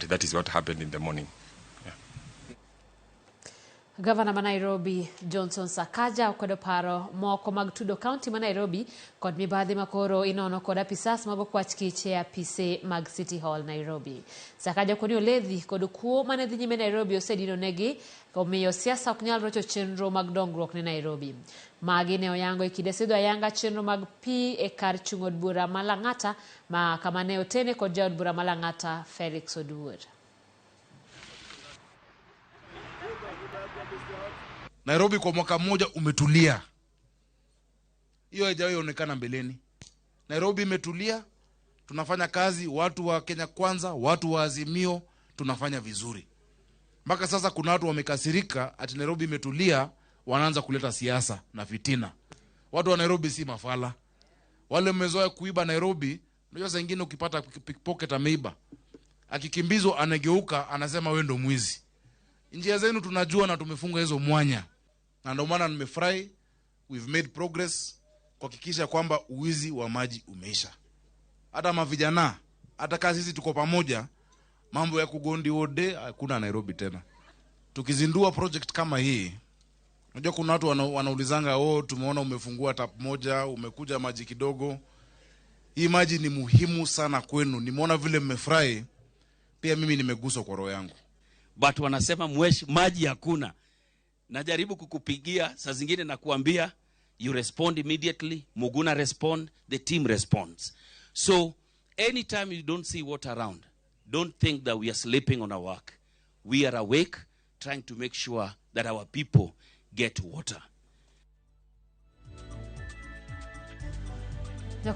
That is what happened in the morning. Gavana ma Nairobi Johnson Sakaja okwedo paro moko mag tudo county ma Nairobi kod mibadhi makoro inono kod apisas mago kwach kiche apise mag City Hall Nairobi. Sakaja koni oledhi kod kuo mane dhi nyime Nairobi osedino negi omiyo siasa ok nyal rocho chenro mag dongruok ne Nairobi. Magi ne oyango ikidesidho ayanga chenro mag pi e kar chung'od bura malang'ata ma kamane otene kod jaod bura malang'ata Felix Oduor. Nairobi kwa mwaka mmoja umetulia. Hiyo haijawahi onekana mbeleni. Nairobi imetulia, tunafanya kazi, watu wa Kenya Kwanza, watu wa Azimio, tunafanya vizuri. Mpaka sasa kuna watu wamekasirika ati Nairobi imetulia, wanaanza kuleta siasa na fitina. Watu wa Nairobi si mafala. Wale mmezoea kuiba Nairobi, unajua saa nyingine ukipata pickpocket ameiba, akikimbizwa anageuka anasema wewe ndo mwizi. Njia zenu tunajua na tumefunga hizo mwanya. Na ndio maana nimefurahi, we've made progress kuhakikisha kwamba uwizi wa maji umeisha. Hata mavijana, hata kazi hizi tuko pamoja, mambo ya kugondi ode hakuna Nairobi tena. Tukizindua project kama hii, unajua kuna watu wanaulizanga tumeona umefungua tap moja, umekuja maji kidogo. Hii maji ni muhimu sana kwenu. Nimeona vile mmefurahi, pia mimi nimeguswa kwa roho yangu. But wanasema maji hakuna. Najaribu kukupigia saa zingine na kuambia you respond immediately, Muguna respond, the team responds. So anytime you don't see water around, don't think that we are sleeping on our work. We are awake, trying to make sure that our people get water.